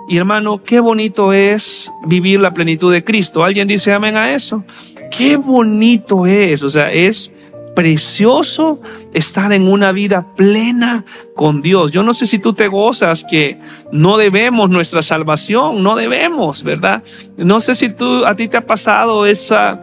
Y hermano, qué bonito es vivir la plenitud de Cristo. ¿Alguien dice amén a eso? Qué bonito es, o sea, es precioso estar en una vida plena con Dios. Yo no sé si tú te gozas que no debemos nuestra salvación, no debemos, ¿verdad? No sé si a ti te ha pasado esa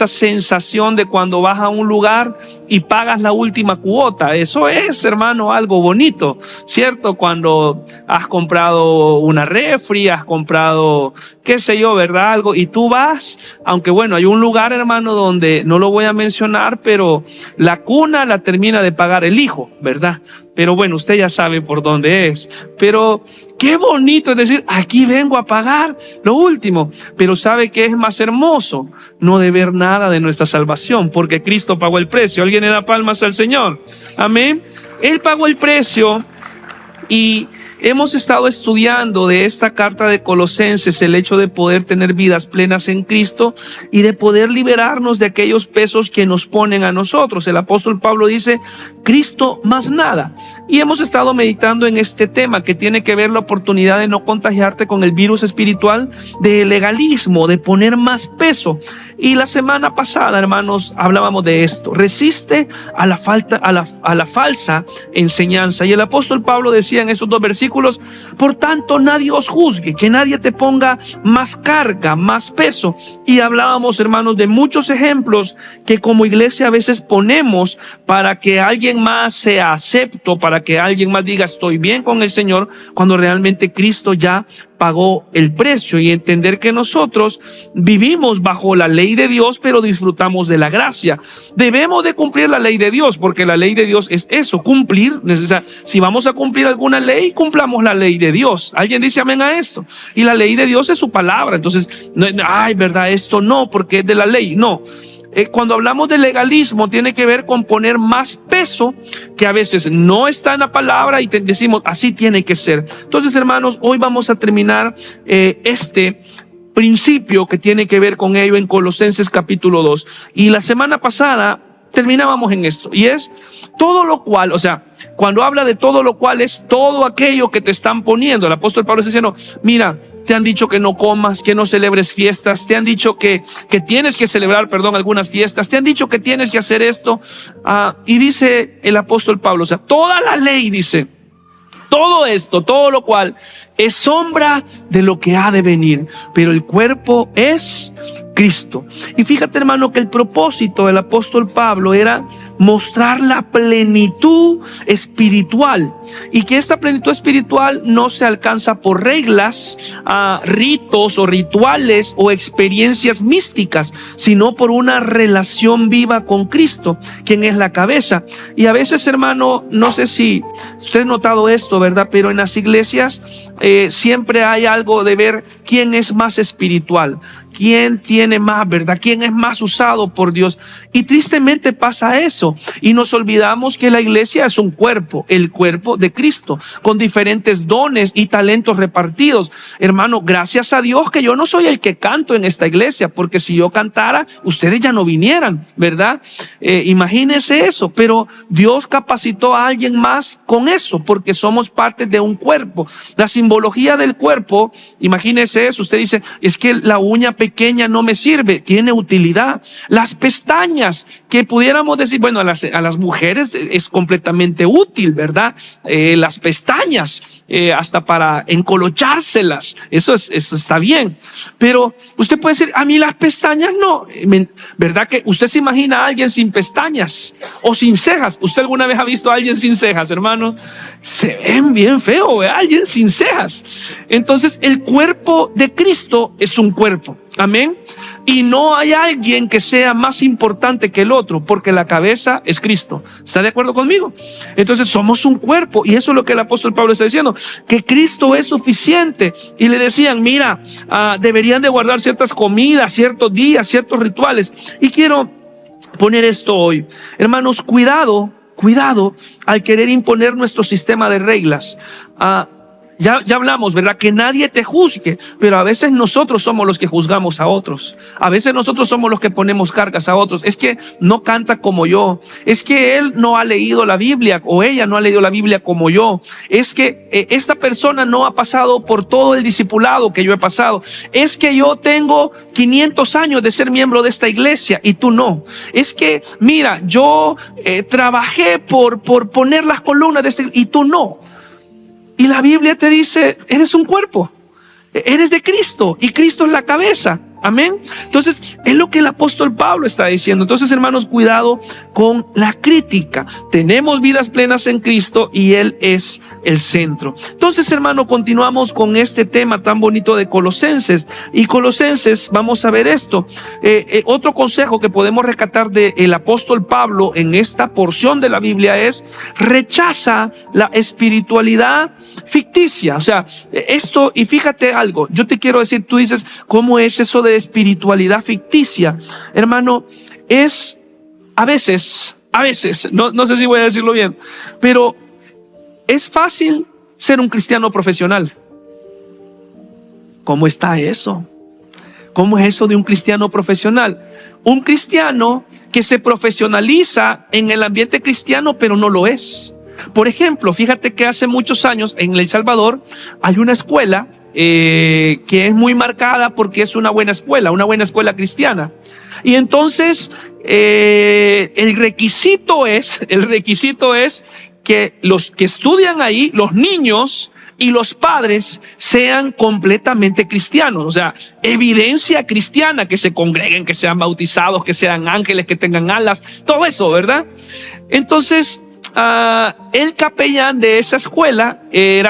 sensación de cuando vas a un lugar y pagas la última cuota. Eso es, hermano, algo bonito, ¿cierto? Cuando has comprado una refri, has comprado, qué sé yo, ¿verdad? Algo, y tú vas, aunque bueno, hay un lugar, hermano, donde no lo voy a mencionar, pero la cuna la termina de pagar el hijo, ¿verdad? Pero bueno, usted ya sabe por dónde es. Pero qué bonito es decir, aquí vengo a pagar lo último. Pero ¿sabe qué es más hermoso? No deber nada de nuestra salvación, porque Cristo pagó el precio. ¿Alguien le da palmas al Señor? Amén. Él pagó el precio. Y hemos estado estudiando de esta carta de Colosenses el hecho de poder tener vidas plenas en Cristo y de poder liberarnos de aquellos pesos que nos ponen a nosotros. El apóstol Pablo dice, Cristo más nada. Y hemos estado meditando en este tema que tiene que ver la oportunidad de no contagiarte con el virus espiritual del legalismo, de poner más peso. Y la semana pasada, hermanos, hablábamos de esto. Resiste a la falsa enseñanza. Y el apóstol Pablo decía en esos dos versículos, por tanto nadie os juzgue, que nadie te ponga más carga, más peso. Y hablábamos, hermanos, de muchos ejemplos que como iglesia a veces ponemos para que alguien más sea acepto, para que alguien más diga estoy bien con el Señor, cuando realmente Cristo ya pagó el precio, y entender que nosotros vivimos bajo la ley de Dios, pero disfrutamos de la gracia. Debemos de cumplir la ley de Dios, porque la ley de Dios es eso, cumplir. O sea, si vamos a cumplir alguna ley, cumplamos la ley de Dios. ¿Alguien dice amén a esto? Y la ley de Dios es su palabra. Entonces, ay, verdad, esto no, porque es de la ley. No. Cuando hablamos de legalismo tiene que ver con poner más peso que a veces no está en la palabra y decimos así tiene que ser. Entonces, hermanos, hoy vamos a terminar este principio que tiene que ver con ello en Colosenses capítulo 2. Y la semana pasada terminábamos en esto, y es todo lo cual, o sea, cuando habla de todo lo cual es todo aquello que te están poniendo. El apóstol Pablo está diciendo, mira, te han dicho que no comas, que no celebres fiestas, te han dicho que tienes que celebrar, algunas fiestas, te han dicho que tienes que hacer esto. Y dice el apóstol Pablo, o sea, toda la ley dice, todo esto, todo lo cual es sombra de lo que ha de venir, pero el cuerpo es Cristo. Y fíjate, hermano, que el propósito del apóstol Pablo era mostrar la plenitud espiritual, y que esta plenitud espiritual no se alcanza por reglas, ritos o rituales o experiencias místicas, sino por una relación viva con Cristo, quien es la cabeza. Y a veces, hermano, no sé si usted ha notado esto, ¿verdad? Pero en las iglesias siempre hay algo de ver quién es más espiritual, quién tiene más, ¿verdad? Quién es más usado por Dios. Y tristemente pasa eso. Y nos olvidamos que la iglesia es un cuerpo, el cuerpo de Cristo, con diferentes dones y talentos repartidos. Hermano, gracias a Dios que yo no soy el que canto en esta iglesia, porque si yo cantara, ustedes ya no vinieran, ¿verdad? Imagínense eso. Pero Dios capacitó a alguien más con eso, porque somos parte de un cuerpo. La simbología del cuerpo, imagínese eso. Usted dice, es que la uña pequeña no me sirve, tiene utilidad. Las pestañas, que pudiéramos decir, bueno, a las mujeres es completamente útil, ¿verdad? Las pestañas, hasta para encolochárselas, eso está bien. Pero usted puede decir, a mí las pestañas no, ¿verdad? Que usted se imagina a alguien sin pestañas o sin cejas. ¿Usted alguna vez ha visto a alguien sin cejas, hermano? Se ven bien feo, ¿verdad? Alguien sin cejas. Entonces, el cuerpo de Cristo es un cuerpo. Amén. Y no hay alguien que sea más importante que el otro, porque la cabeza es Cristo. ¿Está de acuerdo conmigo? Entonces somos un cuerpo, y eso es lo que el apóstol Pablo está diciendo, que Cristo es suficiente. Y le decían, mira, deberían de guardar ciertas comidas, ciertos días, ciertos rituales. Y quiero poner esto hoy. Hermanos, cuidado al querer imponer nuestro sistema de reglas. Ya hablamos, ¿verdad? Que nadie te juzgue, pero a veces nosotros somos los que juzgamos a otros. A veces nosotros somos los que ponemos cargas a otros. Es que no canta como yo. Es que él no ha leído la Biblia o ella no ha leído la Biblia como yo. Es que esta persona no ha pasado por todo el discipulado que yo he pasado. Es que yo tengo 500 años de ser miembro de esta iglesia y tú no. Es que, mira, yo trabajé por poner las columnas de esta iglesia y tú no. Y la Biblia te dice, eres un cuerpo, eres de Cristo y Cristo es la cabeza. Amén. Entonces, es lo que el apóstol Pablo está diciendo. Entonces, hermanos, cuidado con la crítica. Tenemos vidas plenas en Cristo y Él es el centro. Entonces, hermano, continuamos con este tema tan bonito de Colosenses. Y Colosenses, vamos a ver esto. Otro consejo que podemos rescatar del apóstol Pablo en esta porción de la Biblia es: rechaza la espiritualidad ficticia. O sea, esto, y fíjate algo, yo te quiero decir, tú dices, ¿cómo es eso de espiritualidad ficticia? Hermano, es a veces, no sé si voy a decirlo bien, pero es fácil ser un cristiano profesional. ¿Cómo está eso? ¿Cómo es eso de un cristiano profesional? Un cristiano que se profesionaliza en el ambiente cristiano, pero no lo es. Por ejemplo, fíjate que hace muchos años en El Salvador hay una escuela que es muy marcada porque es una buena escuela cristiana. Y entonces el requisito es que los que estudian ahí, los niños y los padres, sean completamente cristianos. O sea, evidencia cristiana, que se congreguen, que sean bautizados, que sean ángeles, que tengan alas, todo eso, ¿verdad? Entonces, el capellán de esa escuela en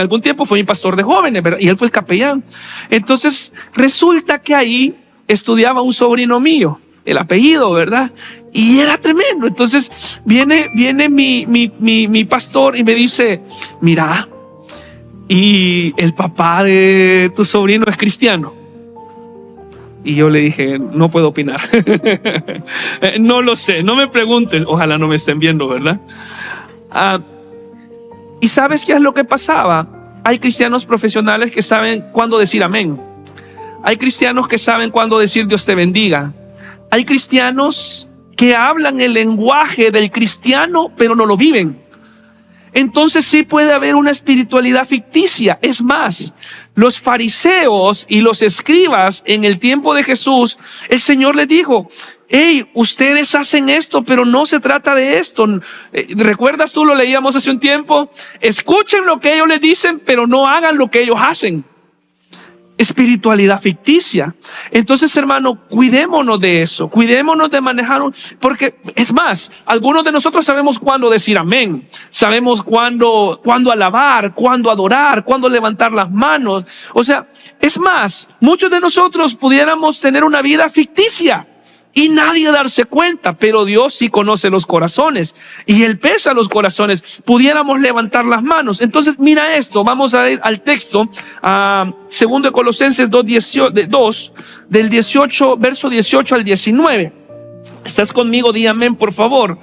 algún tiempo fue mi pastor de jóvenes, ¿verdad? Y él fue el capellán. Entonces resulta que ahí estudiaba un sobrino mío, el apellido, ¿verdad? Y era tremendo. Entonces viene mi pastor y me dice: mira, y el papá de tu sobrino es cristiano. Y yo le dije: no puedo opinar. No lo sé, no me pregunten. Ojalá no me estén viendo, ¿verdad? ¿Y sabes qué es lo que pasaba? Hay cristianos profesionales que saben cuándo decir amén. Hay cristianos que saben cuándo decir Dios te bendiga. Hay cristianos que hablan el lenguaje del cristiano, pero no lo viven. Entonces sí puede haber una espiritualidad ficticia. Es más, los fariseos y los escribas en el tiempo de Jesús, el Señor les dijo: hey, ustedes hacen esto, pero no se trata de esto. ¿Recuerdas tú? Lo leíamos hace un tiempo. Escuchen lo que ellos les dicen, pero no hagan lo que ellos hacen. Espiritualidad ficticia. Entonces, hermano, cuidémonos de eso, cuidémonos de manejar, porque es más, algunos de nosotros sabemos cuándo decir amén, sabemos cuándo alabar, cuándo adorar, cuándo levantar las manos. O sea, es más, muchos de nosotros pudiéramos tener una vida ficticia y nadie darse cuenta, pero Dios sí conoce los corazones y Él pesa los corazones. Pudiéramos levantar las manos. Entonces, mira esto, vamos a ir al texto, segundo de Colosenses 2, del 18, verso 18 al 19. ¿Estás conmigo? Di amén, por favor.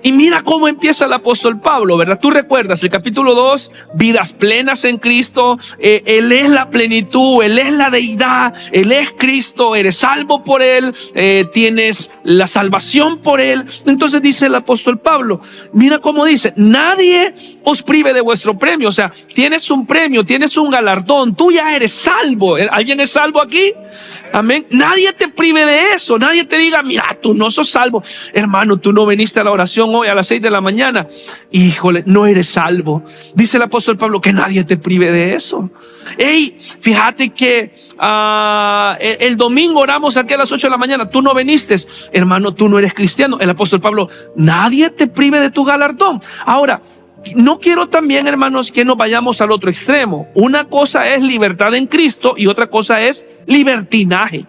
Y mira cómo empieza el apóstol Pablo, ¿verdad? Tú recuerdas el capítulo 2, vidas plenas en Cristo. Él es la plenitud, Él es la deidad, Él es Cristo, eres salvo por Él, tienes la salvación por Él. Entonces dice el apóstol Pablo, mira cómo dice: nadie os prive de vuestro premio. O sea, tienes un premio, tienes un galardón, tú ya eres salvo. ¿Alguien es salvo aquí? Amén. Nadie te prive de eso, nadie te diga: mira, tú no sos salvo. Hermano, tú no viniste a la oración hoy a las 6 de la mañana. Híjole, no eres salvo. Dice el apóstol Pablo que nadie te prive de eso. Hey, fíjate que el domingo oramos aquí a las 8 de la mañana. Tú no viniste. Hermano, tú no eres cristiano. El apóstol Pablo: nadie te prive de tu galardón. Ahora, no quiero también, hermanos, que nos vayamos al otro extremo. Una cosa es libertad en Cristo y otra cosa es libertinaje.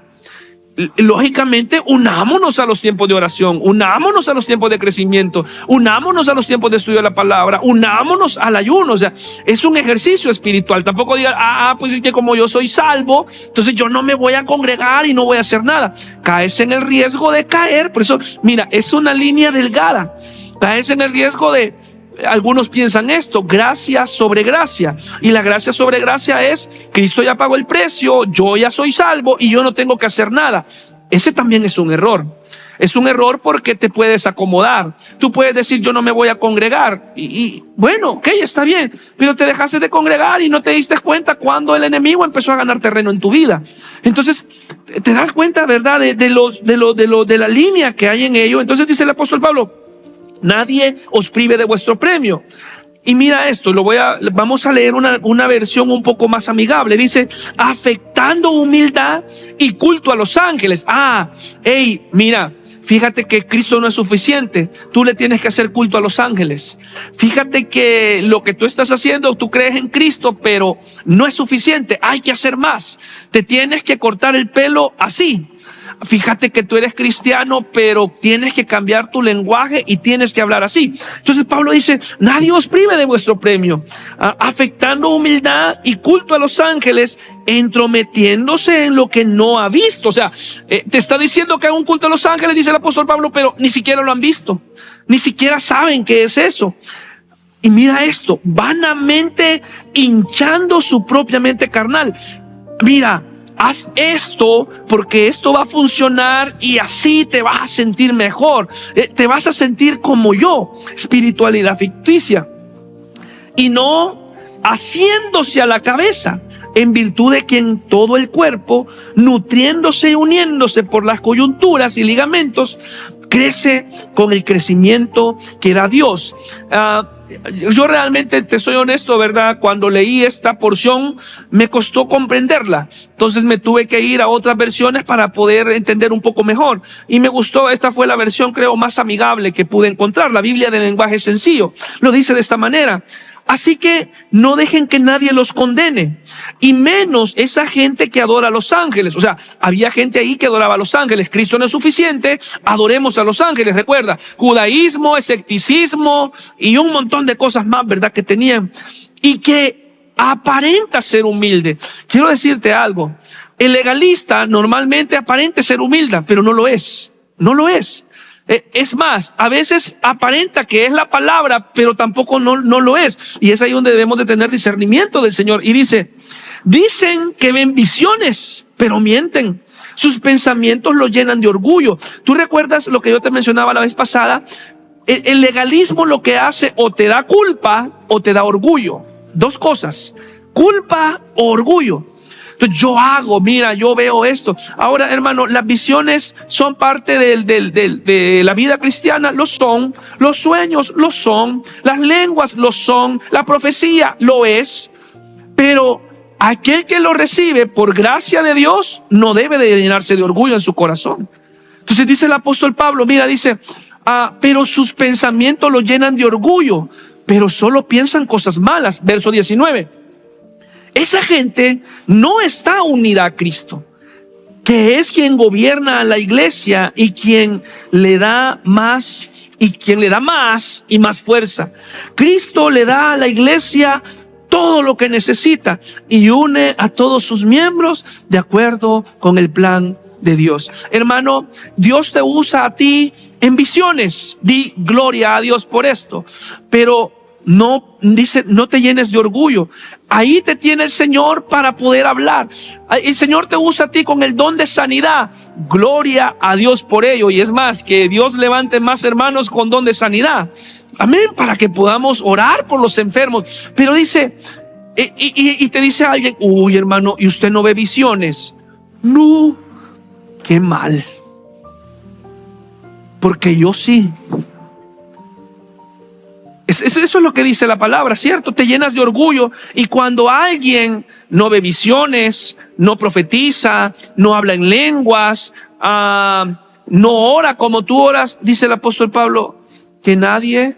Lógicamente, unámonos a los tiempos de oración, unámonos a los tiempos de crecimiento, unámonos a los tiempos de estudio de la palabra, unámonos al ayuno. O sea, es un ejercicio espiritual. Tampoco diga: pues es que como yo soy salvo, entonces yo no me voy a congregar y no voy a hacer nada. Caes en el riesgo de caer. Por eso, mira, es una línea delgada. Caes en el riesgo de algunos piensan esto: gracia sobre gracia. Y la gracia sobre gracia es: Cristo ya pagó el precio, yo ya soy salvo y yo no tengo que hacer nada. Ese también es un error. Es un error porque te puedes acomodar. Tú puedes decir: yo no me voy a congregar. Y bueno, ok, está bien. Pero te dejaste de congregar y no te diste cuenta cuando el enemigo empezó a ganar terreno en tu vida. Entonces, te das cuenta, ¿verdad? De la línea que hay en ello. Entonces dice el apóstol Pablo: nadie os prive de vuestro premio. Y mira esto, vamos a leer una versión un poco más amigable. Dice: afectando humildad y culto a los ángeles. Mira, fíjate que Cristo no es suficiente. Tú le tienes que hacer culto a los ángeles. Fíjate que lo que tú estás haciendo, tú crees en Cristo, pero no es suficiente. Hay que hacer más. Te tienes que cortar el pelo así. Fíjate que tú eres cristiano, pero tienes que cambiar tu lenguaje y tienes que hablar así. Entonces Pablo dice: nadie os prive de vuestro premio, afectando humildad y culto a los ángeles, entrometiéndose en lo que no ha visto. O sea, te está diciendo que hay un culto a los ángeles, dice el apóstol Pablo, pero ni siquiera lo han visto, ni siquiera saben qué es eso. Y mira esto: vanamente hinchando su propia mente carnal. Mira, haz esto porque esto va a funcionar y así te vas a sentir mejor. Te vas a sentir como yo. Espiritualidad ficticia. Y no haciéndose a la cabeza, en virtud de quien todo el cuerpo, nutriéndose y uniéndose por las coyunturas y ligamentos, crece con el crecimiento que da Dios. Yo realmente, te soy honesto, ¿verdad? Cuando leí esta porción me costó comprenderla. Entonces me tuve que ir a otras versiones para poder entender un poco mejor. Y me gustó, esta fue la versión, creo, más amigable que pude encontrar. La Biblia de lenguaje sencillo lo dice de esta manera: así que no dejen que nadie los condene, y menos esa gente que adora a los ángeles. O sea, había gente ahí que adoraba a los ángeles. Cristo no es suficiente, adoremos a los ángeles. Recuerda, judaísmo, escepticismo y un montón de cosas más, ¿verdad?, que tenían. Y que aparenta ser humilde. Quiero decirte algo: el legalista normalmente aparenta ser humilde, pero no lo es. No lo es. Es más, a veces aparenta que es la palabra, pero tampoco no lo es. Y es ahí donde debemos de tener discernimiento del Señor. Y dice: dicen que ven visiones, pero mienten. Sus pensamientos los llenan de orgullo. ¿Tú recuerdas lo que yo te mencionaba la vez pasada? El legalismo lo que hace: o te da culpa o te da orgullo. Dos cosas: culpa o orgullo. Entonces yo veo esto. Ahora, hermano, las visiones son parte de la vida cristiana, lo son. Los sueños lo son. Las lenguas lo son. La profecía lo es. Pero aquel que lo recibe por gracia de Dios no debe de llenarse de orgullo en su corazón. Entonces dice el apóstol Pablo, mira, dice: pero sus pensamientos lo llenan de orgullo, pero solo piensan cosas malas. Verso 19. Esa gente no está unida a Cristo, que es quien gobierna a la iglesia y quien le da más y más fuerza. Cristo le da a la iglesia todo lo que necesita y une a todos sus miembros de acuerdo con el plan de Dios. Hermano, Dios te usa a ti en visiones. Di gloria a Dios por esto. Pero no te llenes de orgullo. Ahí te tiene el Señor para poder hablar. El Señor te usa a ti con el don de sanidad. Gloria a Dios por ello. Y es más, que Dios levante más hermanos con don de sanidad. Amén, para que podamos orar por los enfermos. Pero dice, y te dice alguien: uy, hermano, ¿y usted no ve visiones? No, qué mal. Porque yo sí. Eso es lo que dice la palabra, ¿cierto? Te llenas de orgullo. Y cuando alguien no ve visiones, no profetiza, no habla en lenguas, no ora como tú oras, dice el apóstol Pablo, que nadie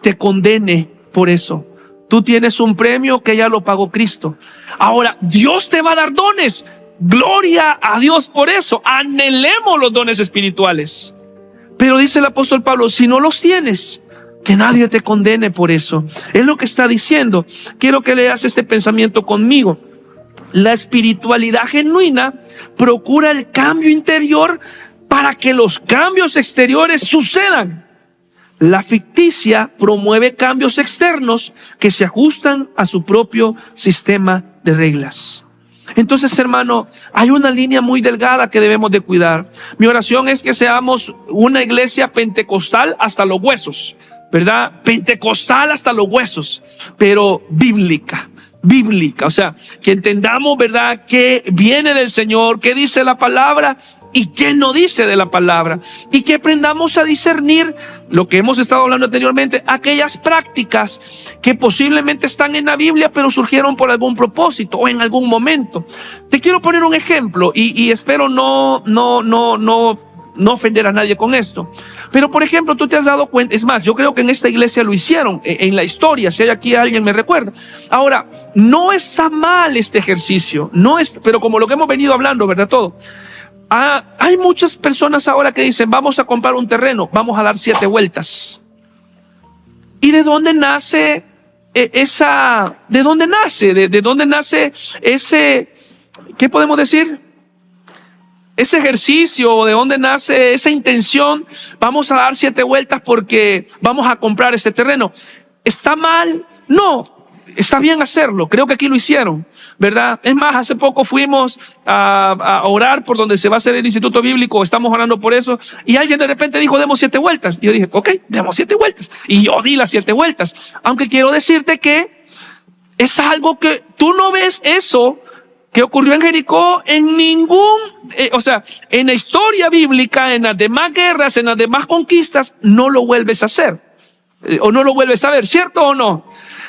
te condene por eso. Tú tienes un premio que ya lo pagó Cristo. Ahora, Dios te va a dar dones. Gloria a Dios por eso. Anhelemos los dones espirituales. Pero dice el apóstol Pablo, si no los tienes, que nadie te condene por eso. Es lo que está diciendo. Quiero que leas este pensamiento conmigo. La espiritualidad genuina procura el cambio interior para que los cambios exteriores sucedan. La ficticia promueve cambios externos que se ajustan a su propio sistema de reglas. Entonces, hermano, hay una línea muy delgada que debemos de cuidar. Mi oración es que seamos una iglesia pentecostal hasta los huesos, ¿verdad? Pentecostal hasta los huesos, pero bíblica. O sea, que entendamos, ¿verdad?, qué viene del Señor, qué dice la palabra y qué no dice de la palabra, y que aprendamos a discernir lo que hemos estado hablando anteriormente, aquellas prácticas que posiblemente están en la Biblia pero surgieron por algún propósito o en algún momento. Te quiero poner un ejemplo y espero no ofender a nadie con esto. Pero por ejemplo, tú te has dado cuenta, es más, yo creo que en esta iglesia lo hicieron, en la historia, si hay aquí alguien me recuerda. Ahora, no está mal este ejercicio, pero como lo que hemos venido hablando, ¿verdad? Todo. Hay muchas personas ahora que dicen, vamos a comprar un terreno, vamos a dar 7 vueltas. ¿Y de dónde nace de dónde nace ese, qué podemos decir? Ese ejercicio, de dónde nace esa intención, vamos a dar 7 vueltas porque vamos a comprar este terreno. ¿Está mal? No, está bien hacerlo. Creo que aquí lo hicieron, ¿verdad? Es más, hace poco fuimos a orar por donde se va a hacer el Instituto Bíblico, estamos orando por eso, y alguien de repente dijo, demos 7 vueltas. Y yo dije, ok, demos 7 vueltas. Y yo di las 7 vueltas. Aunque quiero decirte que es algo que tú no ves eso que ocurrió en Jericó en en la historia bíblica, en las demás guerras, en las demás conquistas, no lo vuelves a hacer. O no lo vuelves a ver, ¿cierto o no?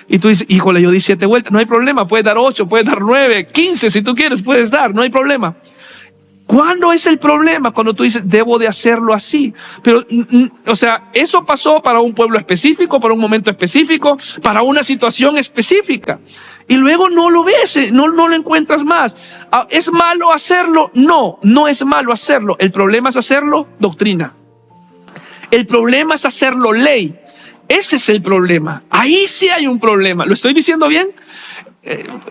Y tú dices, híjole, yo di 7 vueltas, no hay problema, puedes dar 8, puedes dar 9, 15, si tú quieres puedes dar, no hay problema. ¿Cuándo es el problema? Cuando tú dices, debo de hacerlo así. Pero, eso pasó para un pueblo específico, para un momento específico, para una situación específica. Y luego no lo ves, no lo encuentras más. ¿Es malo hacerlo? No, no es malo hacerlo. El problema es hacerlo doctrina. El problema es hacerlo ley. Ese es el problema. Ahí sí hay un problema. ¿Lo estoy diciendo bien?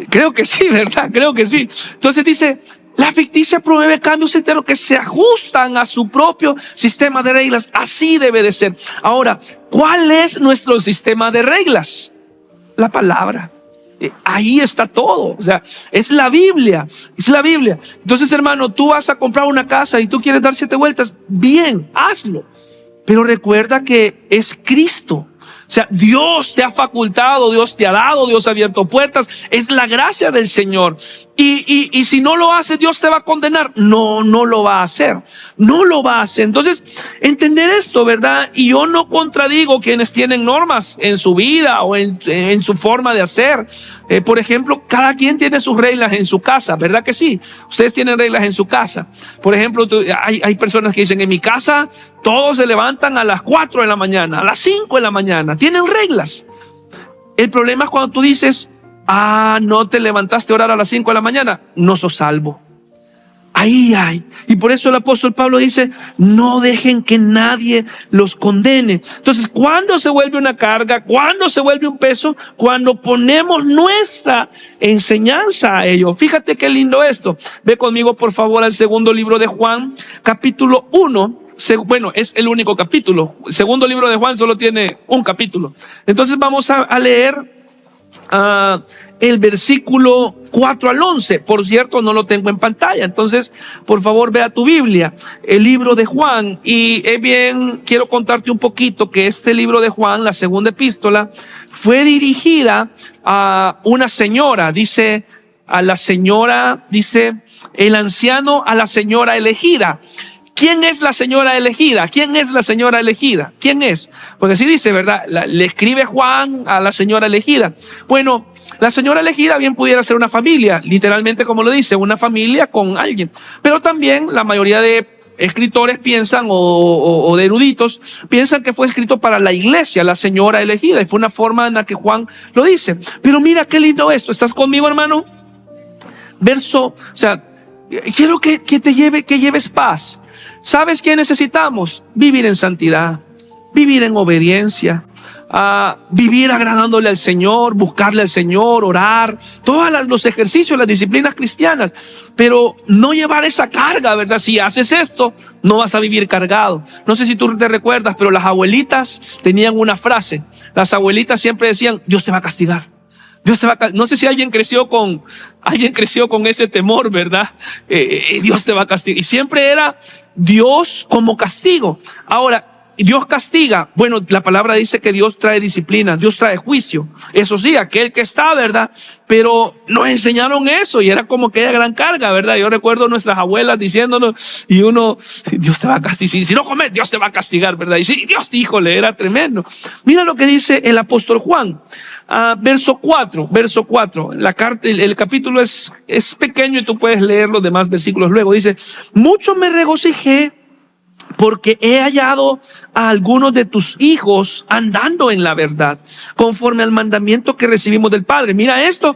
Creo que sí, ¿verdad? Creo que sí. Entonces dice, la ficticia promueve cambios enteros que se ajustan a su propio sistema de reglas. Así debe de ser. Ahora, ¿cuál es nuestro sistema de reglas? La palabra. Ahí está todo. O sea, es la Biblia. Es la Biblia. Entonces, hermano, tú vas a comprar una casa y tú quieres dar 7 vueltas. Bien, hazlo. Pero recuerda que es Cristo. O sea, Dios te ha facultado, Dios te ha dado, Dios ha abierto puertas. Es la gracia del Señor. Y si no lo hace, Dios te va a condenar. No lo va a hacer. No lo va a hacer. Entonces, entender esto, ¿verdad? Y yo no contradigo quienes tienen normas en su vida o en su forma de hacer. Por ejemplo, cada quien tiene sus reglas en su casa, ¿verdad que sí? Ustedes tienen reglas en su casa. Por ejemplo, hay personas que dicen, en mi casa todos se levantan a las 4 de la mañana, a las 5 de la mañana. Tienen reglas. El problema es cuando tú dices, no te levantaste a orar a las 5 de la mañana, no sos salvo. Ahí hay. Y por eso el apóstol Pablo dice, no dejen que nadie los condene. Entonces, ¿cuándo se vuelve una carga? ¿Cuándo se vuelve un peso? Cuando ponemos nuestra enseñanza a ello. Fíjate qué lindo esto. Ve conmigo, por favor, al segundo libro de Juan, capítulo 1. Bueno, es el único capítulo. El segundo libro de Juan solo tiene un capítulo. Entonces vamos a leer el versículo 4 al 11. Por cierto, no lo tengo en pantalla. Entonces, por favor, vea tu Biblia, el libro de Juan. Y quiero contarte un poquito que este libro de Juan, la segunda epístola, fue dirigida a una señora. Dice, el anciano a la señora elegida. ¿Quién es la señora elegida? ¿Quién es la señora elegida? ¿Quién es? Porque así dice, ¿verdad? Le escribe Juan a la señora elegida. Bueno, la señora elegida bien pudiera ser una familia, literalmente como lo dice, una familia con alguien. Pero también la mayoría de escritores piensan, o de eruditos, piensan que fue escrito para la iglesia, la señora elegida. Y fue una forma en la que Juan lo dice. Pero mira qué lindo esto. ¿Estás conmigo, hermano? Quiero que lleves paz. ¿Sabes qué necesitamos? Vivir en santidad, vivir en obediencia. vivir agradándole al Señor, buscarle al Señor, orar, todos los ejercicios, las disciplinas cristianas, pero no llevar esa carga, ¿verdad? Si haces esto, no vas a vivir cargado. No sé si tú te recuerdas, pero las abuelitas tenían una frase. Las abuelitas siempre decían: Dios te va a castigar. Dios te va a... No sé si alguien creció con ese temor, ¿verdad? Dios te va a castigar. Y siempre era Dios como castigo. Ahora, Dios castiga. Bueno, la palabra dice que Dios trae disciplina, Dios trae juicio. Eso sí, aquel que está, ¿verdad? Pero nos enseñaron eso y era como que era gran carga, ¿verdad? Yo recuerdo nuestras abuelas diciéndonos, y uno: Dios te va a castigar. Si no comes, Dios te va a castigar, ¿verdad? Y sí, Dios, híjole, era tremendo. Mira lo que dice el apóstol Juan. Verso 4. La carta, el capítulo es pequeño y tú puedes leer los demás versículos luego. Dice: mucho me regocijé porque he hallado a algunos de tus hijos andando en la verdad, conforme al mandamiento que recibimos del Padre. Mira esto,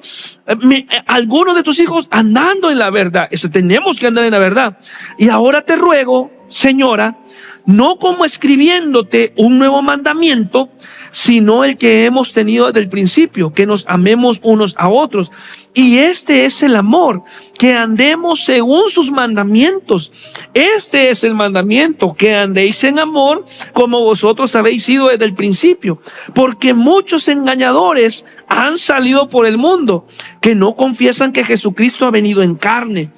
algunos de tus hijos andando en la verdad. Eso, tenemos que andar en la verdad. Y ahora te ruego, Señora, no como escribiéndote un nuevo mandamiento, sino el que hemos tenido desde el principio, que nos amemos unos a otros. Y este es el amor, que andemos según sus mandamientos. Este es el mandamiento, que andéis en amor como vosotros habéis sido desde el principio. Porque muchos engañadores han salido por el mundo, que no confiesan que Jesucristo ha venido en carne.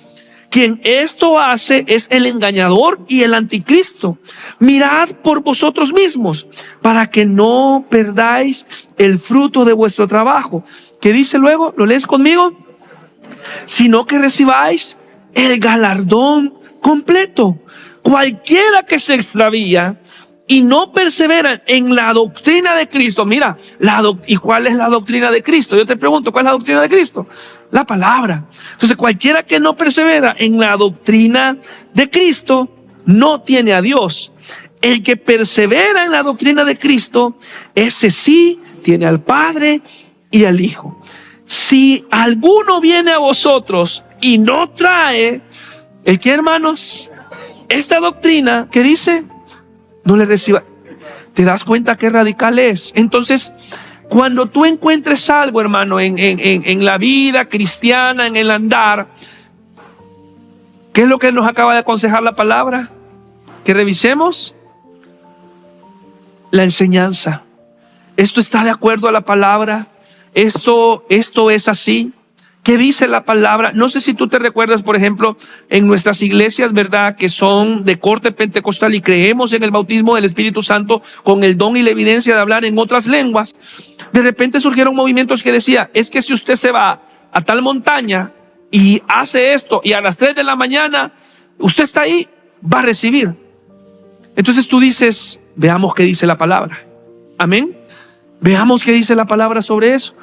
Quien esto hace es el engañador y el anticristo. Mirad por vosotros mismos, para que no perdáis el fruto de vuestro trabajo. ¿Qué dice luego? ¿Lo lees conmigo? Sino que recibáis el galardón completo. Cualquiera que se extravía y no persevera en la doctrina de Cristo. Mira, ¿y cuál es la doctrina de Cristo? Yo te pregunto, ¿cuál es la doctrina de Cristo? La palabra. Entonces, cualquiera que no persevera en la doctrina de Cristo no tiene a Dios. El que persevera en la doctrina de Cristo, ese sí tiene al Padre y al Hijo. Si alguno viene a vosotros y no trae, ¿el qué, hermanos? Esta doctrina, ¿qué dice? No le reciba. ¿Te das cuenta qué radical es? Entonces, cuando tú encuentres algo, hermano, en la vida cristiana, en el andar, ¿qué es lo que nos acaba de aconsejar la palabra? Que revisemos la enseñanza. ¿Esto está de acuerdo a la palabra? ¿Esto es así? ¿Qué dice la palabra? No sé si tú te recuerdas, por ejemplo, en nuestras iglesias, ¿verdad?, que son de corte pentecostal y creemos en el bautismo del Espíritu Santo con el don y la evidencia de hablar en otras lenguas. De repente surgieron movimientos que decían: es que si usted se va a tal montaña y hace esto y a las 3 de la mañana usted está ahí, va a recibir. Entonces tú dices: veamos qué dice la palabra. Amén. Veamos qué dice la palabra sobre eso.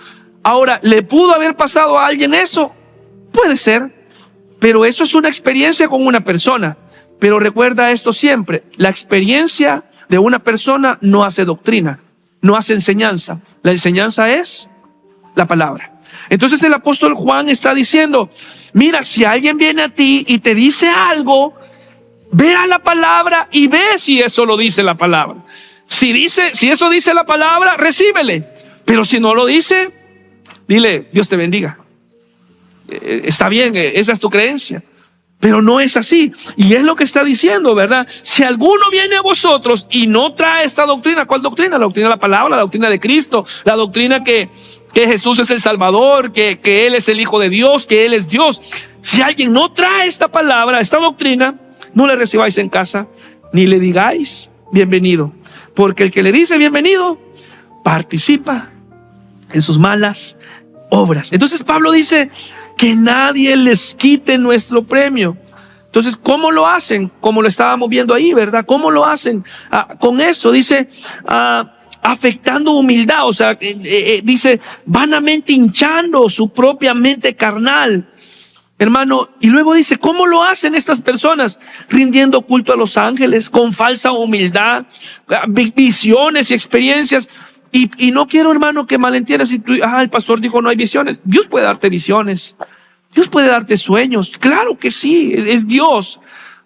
Ahora, ¿le pudo haber pasado a alguien eso? Puede ser, pero eso es una experiencia con una persona. Pero recuerda esto siempre: la experiencia de una persona no hace doctrina, no hace enseñanza. La enseñanza es la palabra. Entonces el apóstol Juan está diciendo: mira, si alguien viene a ti y te dice algo, ve a la palabra y ve si eso lo dice la palabra. Si eso dice la palabra, recíbele. Pero si no lo dice, dile: Dios te bendiga. Está bien, esa es tu creencia. Pero no es así. Y es lo que está diciendo, ¿verdad? Si alguno viene a vosotros y no trae esta doctrina, ¿cuál doctrina? La doctrina de la palabra, la doctrina de Cristo, la doctrina que Jesús es el Salvador, que Él es el Hijo de Dios, que Él es Dios. Si alguien no trae esta palabra, esta doctrina, no le recibáis en casa, ni le digáis bienvenido. Porque el que le dice bienvenido, participa en sus malas obras. Entonces Pablo dice que nadie les quite nuestro premio. Entonces, ¿cómo lo hacen? Como lo estábamos viendo ahí, ¿verdad? ¿Cómo lo hacen? Con eso, dice, afectando humildad. O sea, dice, vanamente hinchando su propia mente carnal. Hermano, y luego dice, ¿cómo lo hacen estas personas? Rindiendo culto a los ángeles, con falsa humildad, visiones y experiencias. Y no quiero, hermano, que malentiendas si tú, el pastor dijo no hay visiones. Dios puede darte visiones. Dios puede darte sueños. Claro que sí, es Dios.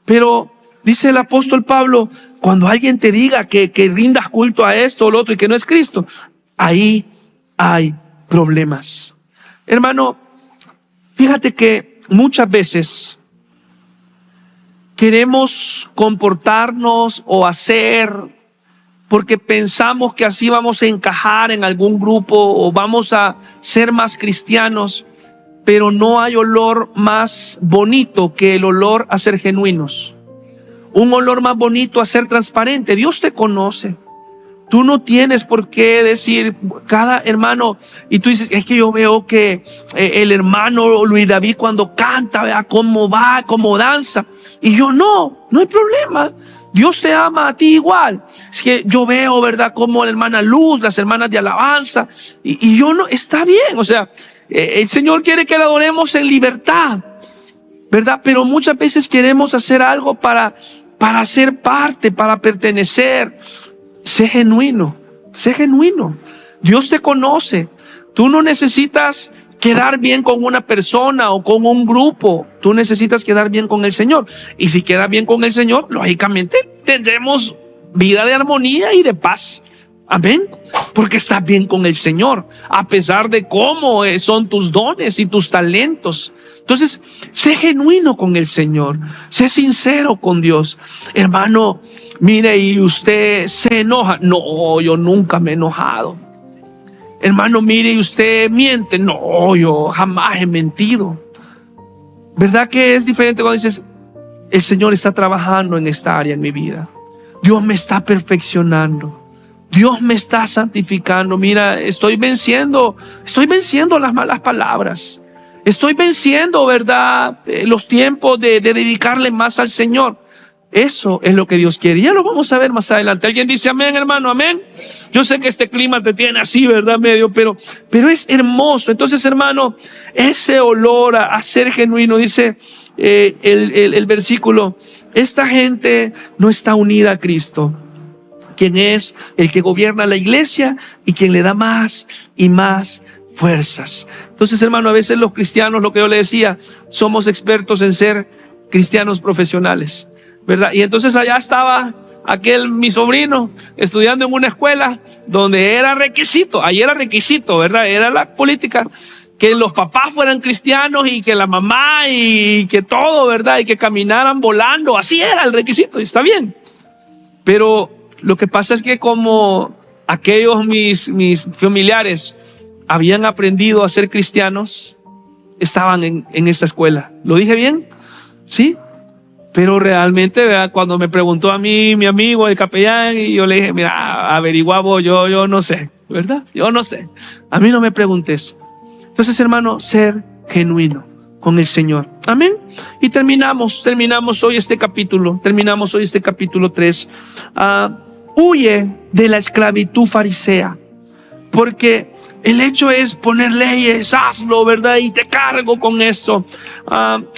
Pero Dice el apóstol Pablo, cuando alguien te diga que rindas culto a esto o lo otro y que no es Cristo, ahí hay problemas. Hermano, fíjate que muchas veces queremos comportarnos o hacer porque pensamos que así vamos a encajar en algún grupo o vamos a ser más cristianos, pero no hay olor más bonito que el olor a ser genuinos. Un olor más bonito a ser transparente. Dios te conoce. Tú no tienes por qué decir cada hermano, y tú dices, es que yo veo que el hermano Luis David cuando canta, vea cómo va, cómo danza, y yo no hay problema. Dios te ama a ti igual. Es que yo veo, ¿verdad?, como la hermana Luz, las hermanas de alabanza, y yo no, está bien. O sea, el Señor quiere que le adoremos en libertad, ¿verdad? Pero muchas veces queremos hacer algo para ser parte, para pertenecer. Sé genuino, sé genuino. Dios te conoce. Tú no necesitas quedar bien con una persona o con un grupo. Tú necesitas quedar bien con el Señor. Y si quedas bien con el Señor, lógicamente tendremos vida de armonía y de paz. Amén. Porque estás bien con el Señor, a pesar de cómo son tus dones y tus talentos. Entonces, sé genuino con el Señor. Sé sincero con Dios. Hermano, mire, ¿y usted se enoja? No, yo nunca me he enojado. Hermano, mire, ¿y usted miente? No, yo jamás he mentido. ¿Verdad que es diferente cuando dices, el Señor está trabajando en esta área en mi vida? Dios me está perfeccionando. Dios me está santificando. Mira, estoy venciendo las malas palabras. Estoy venciendo, ¿verdad?, los tiempos de dedicarle más al Señor. Eso es lo que Dios quiere. Ya lo vamos a ver más adelante. ¿Alguien dice amén, hermano? Amén. Yo sé que este clima te tiene así, ¿verdad? Medio, pero es hermoso. Entonces, hermano, ese olor a ser genuino, dice el versículo, esta gente no está unida a Cristo, quien es el que gobierna la iglesia y quien le da más y más fuerzas. Entonces, hermano, a veces los cristianos, lo que yo le decía, somos expertos en ser cristianos profesionales, ¿verdad? Y entonces allá estaba mi sobrino, estudiando en una escuela donde era requisito, ¿verdad? Era la política, que los papás fueran cristianos y que la mamá y que todo, ¿verdad? Y que caminaran volando, así era el requisito, y está bien. Pero lo que pasa es que como aquellos mis familiares habían aprendido a ser cristianos, estaban en esta escuela. ¿Lo dije bien? ¿Sí? Pero realmente, ¿verdad?, cuando me preguntó a mí, mi amigo, el capellán, y yo le dije, mira, averiguamos, yo no sé, ¿verdad? Yo no sé. A mí no me preguntes. Entonces, hermano, ser genuino con el Señor. Amén. Y terminamos hoy este capítulo. Terminamos hoy este capítulo 3. Huye de la esclavitud farisea. Porque el hecho es poner leyes, hazlo, ¿verdad? Y te cargo con eso.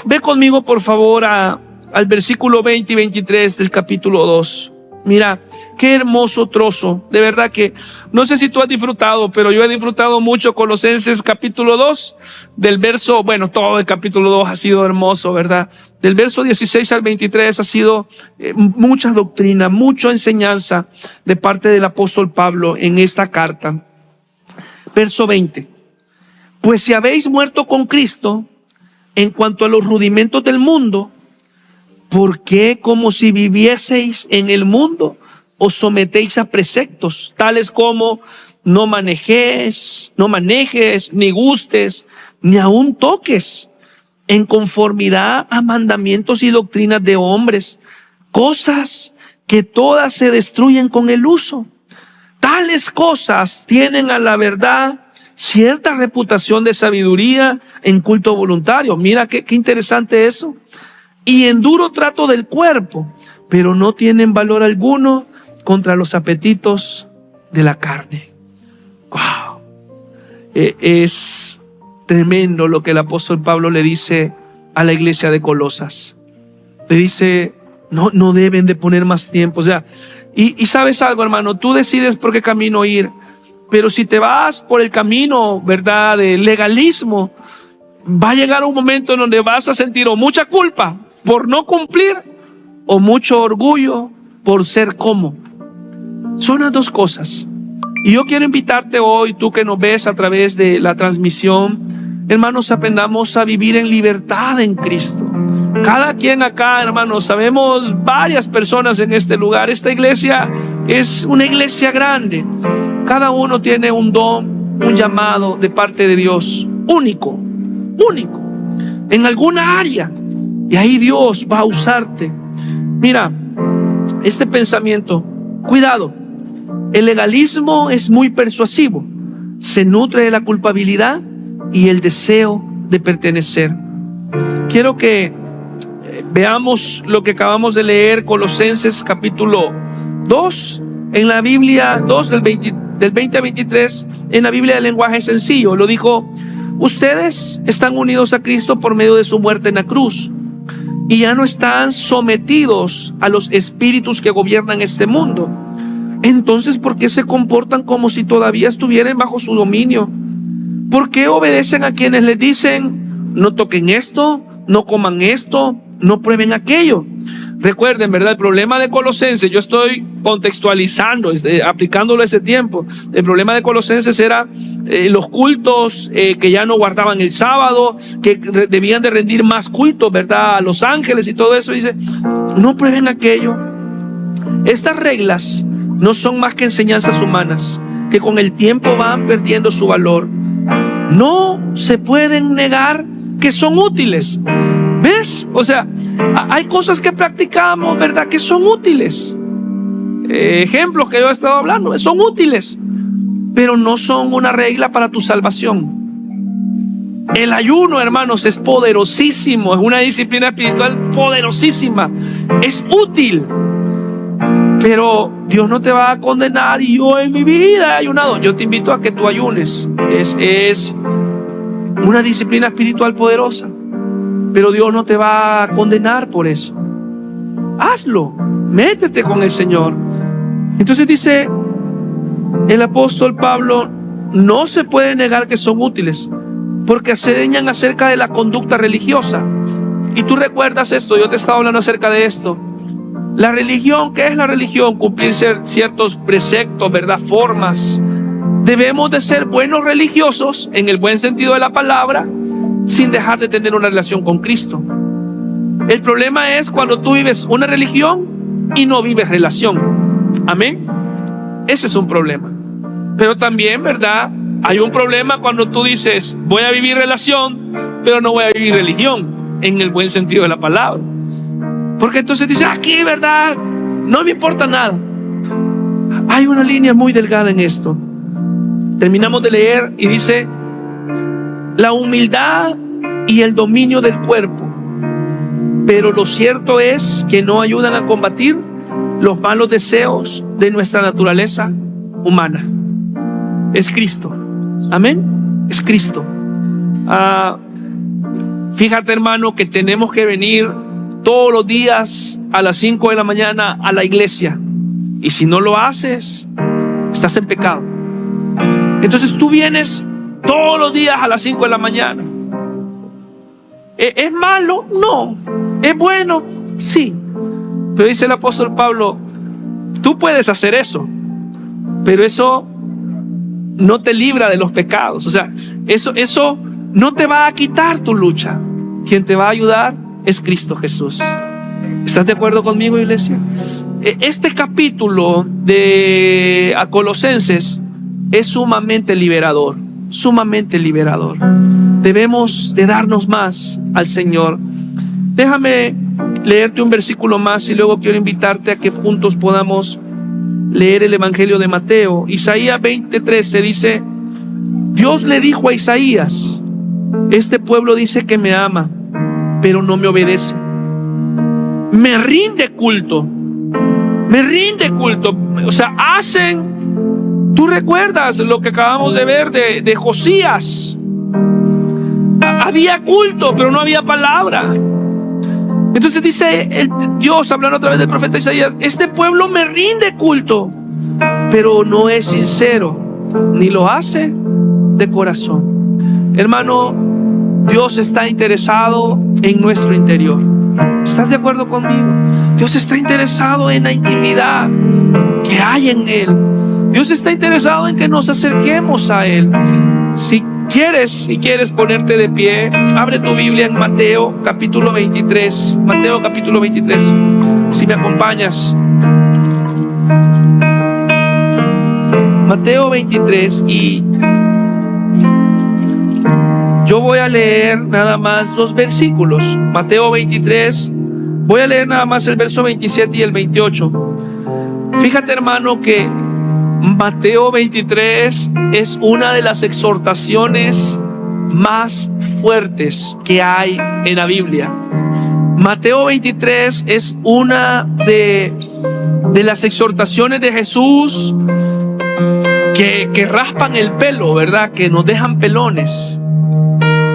Ve conmigo, por favor, al versículo 20 y 23 del capítulo 2. Mira, qué hermoso trozo. De verdad que no sé si tú has disfrutado, pero yo he disfrutado mucho Colosenses capítulo 2, del verso, bueno, todo el capítulo 2 ha sido hermoso, ¿verdad? Del verso 16 al 23 ha sido mucha doctrina, mucha enseñanza de parte del apóstol Pablo en esta carta. Verso 20. Pues si habéis muerto con Cristo en cuanto a los rudimentos del mundo, ¿por qué, como si vivieseis en el mundo, os sometéis a preceptos tales como no manejes, ni gustes, ni aun toques, en conformidad a mandamientos y doctrinas de hombres, cosas que todas se destruyen con el uso? Tales cosas tienen a la verdad cierta reputación de sabiduría en culto voluntario. Mira qué interesante eso. Y en duro trato del cuerpo, pero no tienen valor alguno contra los apetitos de la carne. Wow. Es tremendo lo que el apóstol Pablo le dice a la iglesia de Colosas. Le dice, no deben de poner más tiempo. O sea, y sabes algo, hermano, tú decides por qué camino ir, pero si te vas por el camino, ¿verdad?, de legalismo, va a llegar un momento en donde vas a sentir o mucha culpa por no cumplir o mucho orgullo por ser como. Son las dos cosas. Y yo quiero invitarte hoy, tú que nos ves a través de la transmisión, hermanos, aprendamos a vivir en libertad en Cristo. Cada quien acá, hermanos, sabemos varias personas en este lugar. Esta iglesia es una iglesia grande. Cada uno tiene un don, un llamado de parte de Dios, único, en alguna área. Y ahí Dios va a usarte. Mira, este pensamiento, cuidado. El legalismo es muy persuasivo. Se nutre de la culpabilidad y el deseo de pertenecer. Quiero que veamos lo que acabamos de leer, Colosenses capítulo 2, en la Biblia 2 del 20 a 23, en la Biblia del lenguaje sencillo. Lo dijo: ustedes están unidos a Cristo por medio de su muerte en la cruz, y ya no están sometidos a los espíritus que gobiernan este mundo. Entonces, ¿por qué se comportan como si todavía estuvieran bajo su dominio? ¿Por qué obedecen a quienes les dicen: no toquen esto, no coman esto, no prueben aquello? Recuerden, ¿verdad? El problema de Colosenses, yo estoy contextualizando, aplicándolo a ese tiempo. El problema de Colosenses era los cultos que ya no guardaban el sábado, que debían de rendir más culto, ¿verdad? A los ángeles y todo eso. Dice: no prueben aquello. Estas reglas no son más que enseñanzas humanas que con el tiempo van perdiendo su valor. No se pueden negar que son útiles. ¿Ves? O sea, hay cosas que practicamos, ¿verdad?, que son útiles. Ejemplos que yo he estado hablando, son útiles, pero no son una regla para tu salvación. El ayuno, hermanos, es poderosísimo, es una disciplina espiritual poderosísima, es útil. Pero Dios no te va a condenar. Y yo en mi vida he ayunado. Yo te invito a que tú ayunes. Es una disciplina espiritual poderosa. Pero Dios no te va a condenar por eso. Hazlo. Métete con el Señor. Entonces dice el apóstol Pablo: no se puede negar que son útiles, porque enseñan acerca de la conducta religiosa. Y tú recuerdas esto. Yo te estaba hablando acerca de esto. La religión, ¿qué es la religión? Cumplir ciertos preceptos, ¿verdad? Formas. Debemos de ser buenos religiosos, en el buen sentido de la palabra, sin dejar de tener una relación con Cristo. El problema es cuando tú vives una religión y no vives relación. Amén. Ese es un problema. Pero también, ¿verdad?, hay un problema cuando tú dices: voy a vivir relación, pero no voy a vivir religión, en el buen sentido de la palabra. Porque entonces dice: aquí, ¿verdad?, no me importa nada. Hay una línea muy delgada en esto. Terminamos de leer y dice: la humildad y el dominio del cuerpo. Pero lo cierto es que no ayudan a combatir los malos deseos de nuestra naturaleza humana. Es Cristo. Amén. Es Cristo. Fíjate, hermano, que tenemos que venir todos los días a las 5 de la mañana a la iglesia. Y si no lo haces, estás en pecado. Entonces tú vienes todos los días a las 5 de la mañana. ¿Es malo? No. ¿Es bueno? Sí. Pero dice el apóstol Pablo: tú puedes hacer eso, pero eso no te libra de los pecados. O sea, eso no te va a quitar tu lucha. Quien te va a ayudar es Cristo Jesús. ¿Estás de acuerdo conmigo, iglesia? Este capítulo de Colosenses es sumamente liberador. Sumamente liberador. Debemos de darnos más al Señor. Déjame leerte un versículo más y luego quiero invitarte a que juntos podamos leer el Evangelio de Mateo. Isaías 20:13 dice: Dios le dijo a Isaías: este pueblo dice que me ama, pero no me obedece. Me rinde culto. Me rinde culto. O sea, tú recuerdas lo que acabamos de ver de Josías. Había culto, pero no había palabra. Entonces dice Dios, hablando a través del profeta Isaías: este pueblo me rinde culto, pero no es sincero, ni lo hace de corazón. Hermano, Dios está interesado en nuestro interior. ¿Estás de acuerdo conmigo? Dios está interesado en la intimidad que hay en Él. Dios está interesado en que nos acerquemos a Él. Si quieres ponerte de pie, abre tu Biblia en Mateo capítulo 23. Mateo capítulo 23. Si me acompañas. Mateo 23, y yo voy a leer nada más 2 versículos. Mateo 23, voy a leer nada más el verso 27 y el 28. Fíjate, hermano, que Mateo 23 es una de las exhortaciones más fuertes que hay en la Biblia. Mateo 23 es una de las exhortaciones de Jesús que raspan el pelo, ¿verdad? Que nos dejan pelones.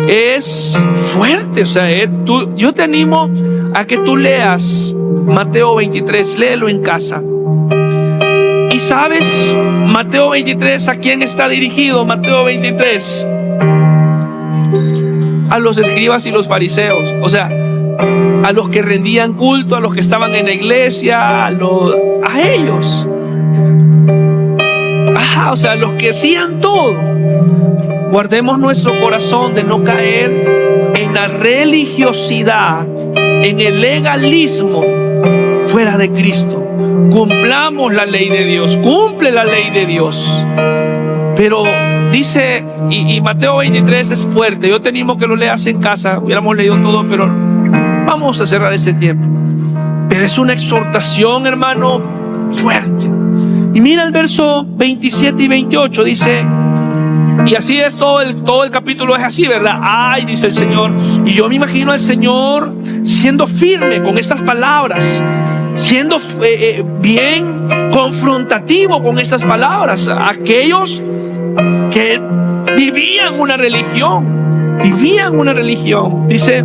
Es fuerte, o sea, yo te animo a que tú leas Mateo 23, léelo en casa. Y sabes, Mateo 23, ¿a quién está dirigido? Mateo 23, a los escribas y los fariseos, o sea, a los que rendían culto, a los que estaban en la iglesia, a ellos. O sea, los que hacían todo. Guardemos nuestro corazón de no caer en la religiosidad, en el legalismo fuera de Cristo. Cumplamos la ley de Dios, cumple la ley de Dios. Pero dice, y Mateo 23 es fuerte. Yo te animo que lo leas en casa. Hubiéramos leído todo, pero vamos a cerrar este tiempo. Pero es una exhortación, hermano, fuerte. Y mira el verso 27 y 28, dice, y así es todo el capítulo, es así, ¿verdad? Ay, dice el Señor. Y yo me imagino al Señor siendo firme con estas palabras, siendo bien confrontativo con estas palabras. Aquellos que vivían una religión, dice: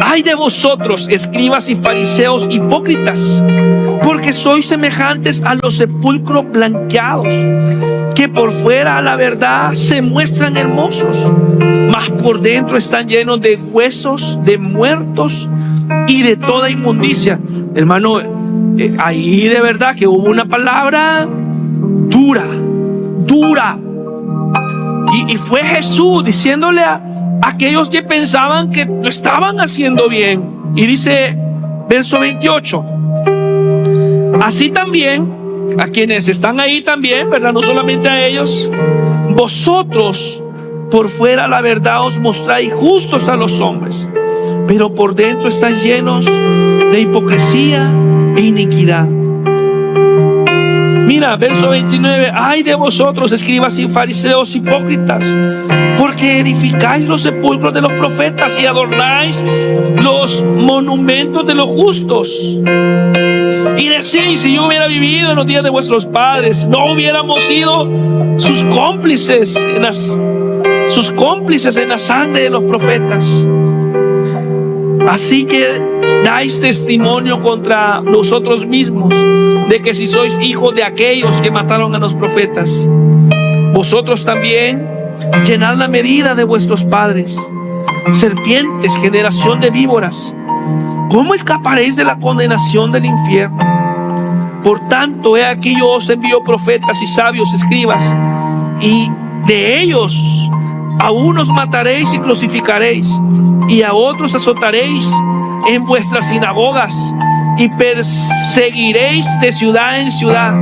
ay de vosotros, escribas y fariseos hipócritas, porque sois semejantes a los sepulcros blanqueados, que por fuera a la verdad se muestran hermosos, mas por dentro están llenos de huesos de muertos y de toda inmundicia. Hermano, ahí de verdad que hubo una palabra dura. Y fue Jesús diciéndole a aquellos que pensaban que lo estaban haciendo bien. Y dice, verso 28, así también a quienes están ahí también, ¿verdad? No solamente a ellos. Vosotros por fuera la verdad os mostráis justos a los hombres, pero por dentro estáis llenos de hipocresía e iniquidad. Mira, verso 29, ay de vosotros, escribas y fariseos hipócritas, porque edificáis los sepulcros de los profetas y adornáis los monumentos de los justos. Y decís, si yo hubiera vivido en los días de vuestros padres, no hubiéramos sido sus cómplices en la sangre de los profetas. Así que dais testimonio contra nosotros mismos de que si sois hijos de aquellos que mataron a los profetas, vosotros también llenad la medida de vuestros padres. Serpientes, generación de víboras, ¿cómo escaparéis de la condenación del infierno? Por tanto, he aquí yo os envío profetas y sabios escribas, y de ellos a unos mataréis y crucificaréis, y a otros azotaréis en vuestras sinagogas, y perseguiréis de ciudad en ciudad,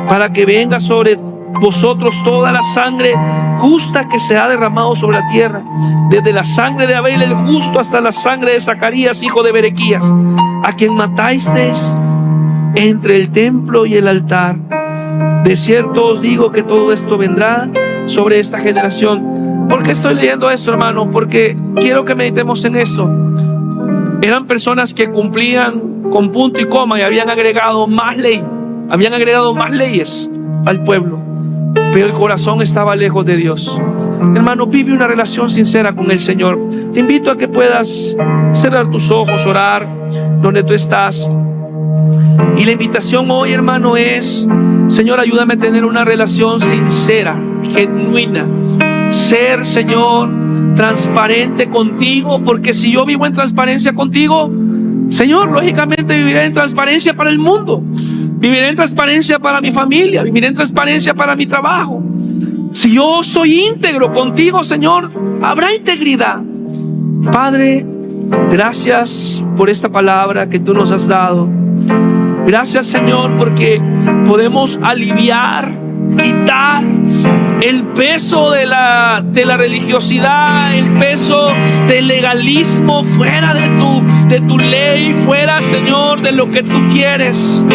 para que venga sobre vosotros toda la sangre justa que se ha derramado sobre la tierra, desde la sangre de Abel el justo hasta la sangre de Zacarías hijo de Berequías, a quien matasteis entre el templo y el altar. De cierto os digo que todo esto vendrá sobre esta generación. ¿Por qué estoy leyendo esto, hermano? Porque quiero que meditemos en esto. Eran personas que cumplían con punto y coma y habían agregado más ley, habían agregado más leyes al pueblo, pero el corazón estaba lejos de Dios. Hermano, vive una relación sincera con el Señor. Te invito a que puedas cerrar tus ojos, orar donde tú estás. Y la invitación hoy, hermano, es: Señor, ayúdame a tener una relación sincera, genuina ser, Señor, transparente contigo, porque si yo vivo en transparencia contigo, Señor, lógicamente viviré en transparencia para el mundo, viviré en transparencia para mi familia, viviré en transparencia para mi trabajo. Si yo soy íntegro contigo, Señor, habrá integridad. Padre, gracias por esta palabra que tú nos has dado. Gracias, Señor, porque podemos aliviar, quitar el peso de la religiosidad, el peso del legalismo fuera de tu ley, fuera, Señor, de lo que tú quieres.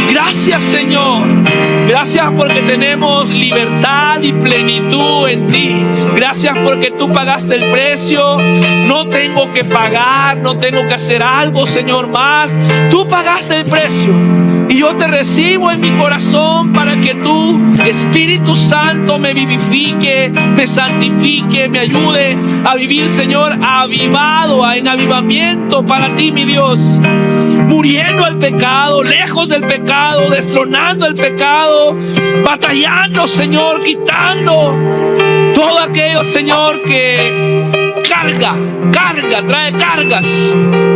Gracias, Señor. Gracias porque tenemos libertad y plenitud en ti. Gracias porque tú pagaste el precio. No tengo que pagar, no tengo que hacer algo, Señor, más. Tú pagaste el precio. Y yo te recibo en mi corazón para que tú, Espíritu Santo, me vivifique, me santifique, me ayude a vivir, Señor, avivado, en avivamiento para ti, mi Dios. Muriendo al pecado, lejos del pecado, destronando el pecado, batallando, Señor, quitando todo aquello, Señor, que trae cargas,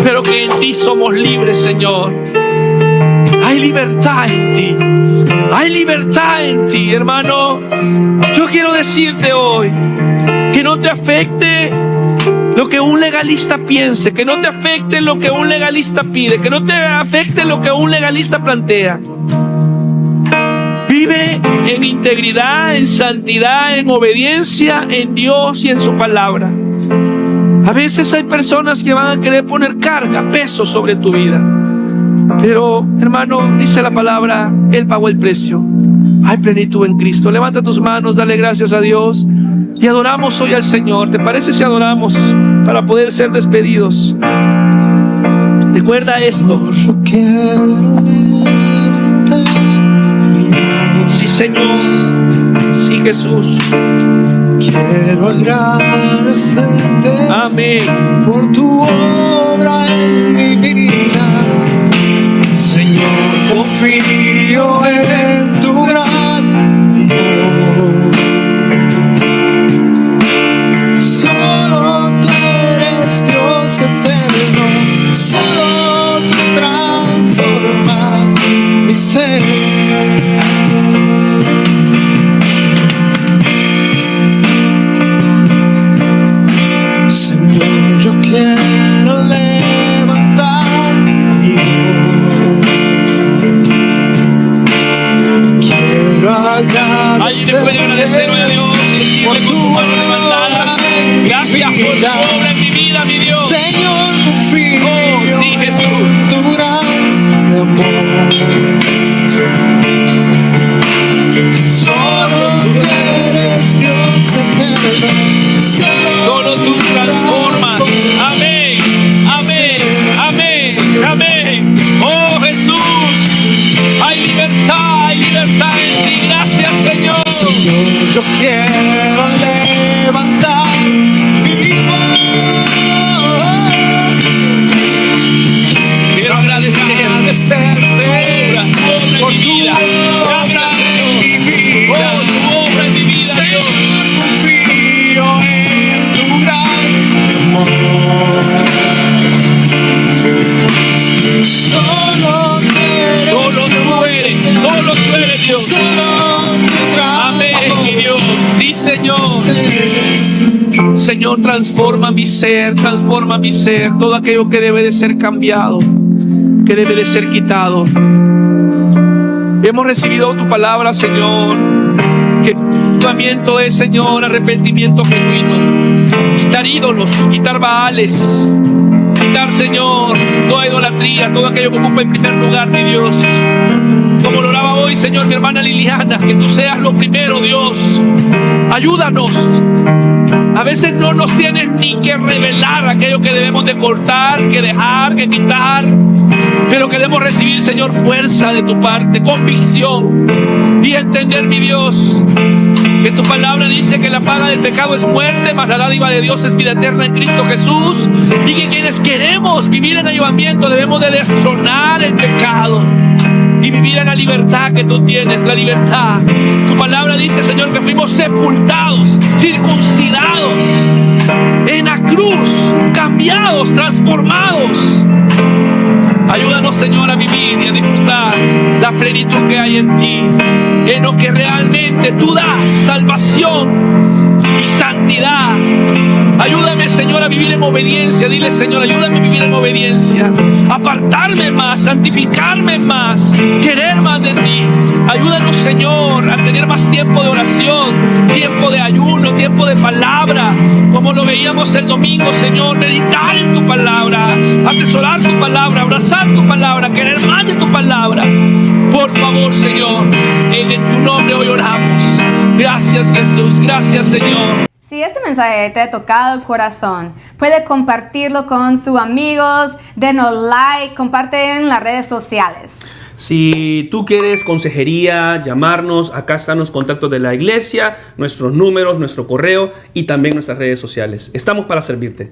pero que en ti somos libres, Señor. Hay libertad en ti. Hay libertad en ti, hermano. Yo quiero decirte hoy que no te afecte lo que un legalista piense, que no te afecte lo que un legalista pide, que no te afecte lo que un legalista plantea. Vive en integridad, en santidad, en obediencia en Dios y en su palabra. A veces hay personas que van a querer poner carga, peso sobre tu vida. Pero, hermano, dice la palabra, Él pagó el precio. Hay plenitud en Cristo. Levanta tus manos, dale gracias a Dios y adoramos hoy al Señor. ¿Te parece si adoramos para poder ser despedidos? Recuerda esto. Sí, Señor. Sí, Jesús. Quiero agradecerte, amén, por tu obra en mi vida. Señor, confío en tu gran amor. Solo tú eres Dios eterno, solo tú transformas mi ser. Señor, yo quiero levantar mi voz. Quiero agradecerte por tu obra. Gracias por tu obra en mi vida, mi Dios. Señor, confío sí, Jesús, en tu gran amor. Solo tú eres Dios eterno. Solo tú transformas. Amén, amén, amén, amén. Oh Jesús, hay libertad en ti. Gracias, Señor. Señor, yo quiero levantar mi voz. Quiero agradecerte por tu obra en mi vida. Oh, tu obra en mi vida, Señor, Dios. confío en tu gran amor. Solo tú eres Dios. Amén, mi Dios. Sí, Señor. Señor, transforma mi ser, todo aquello que debe de ser cambiado, que debe de ser quitado. Hemos recibido tu palabra, Señor, que el avivamiento es, Señor, arrepentimiento genuino. Quitar ídolos, quitar baales, quitar, Señor, toda idolatría, todo aquello que ocupa en primer lugar, mi Dios. Como lo oraba hoy, Señor, mi hermana Liliana, que tú seas lo primero, Dios. Ayúdanos. A veces no nos tienes ni que revelar aquello que debemos de cortar, que dejar, que quitar, pero queremos recibir, Señor, fuerza de tu parte, convicción y entender, mi Dios, que tu palabra dice que la paga del pecado es muerte, mas la dádiva de Dios es vida eterna en Cristo Jesús, y que quienes queremos vivir en avivamiento debemos de destronar el pecado y vivir vivir en la libertad que tú tienes, la libertad. Tu palabra dice, Señor, que fuimos sepultados, circuncidados en la cruz, cambiados, transformados. Ayúdanos, Señor, a vivir y a disfrutar la plenitud que hay en ti, en lo que realmente tú das, salvación y santidad. Ayúdame, Señor, a vivir en obediencia. Dile, Señor, ayúdame a vivir en obediencia, apartarme más, santificarme más, querer más de ti. Ayúdanos, Señor, a tener más tiempo de oración, tiempo de ayuno, tiempo de palabra, como lo veíamos el domingo, Señor. Meditar en tu palabra, atesorar tu palabra, abrazar tu palabra, querer más de tu palabra. Por favor, Señor, en tu nombre hoy oramos. Gracias, Jesús. Gracias, Señor. Si este mensaje te ha tocado el corazón, puede compartirlo con sus amigos, denos like, comparte en las redes sociales. Si tú quieres consejería, llamarnos, acá están los contactos de la iglesia, nuestros números, nuestro correo y también nuestras redes sociales. Estamos para servirte.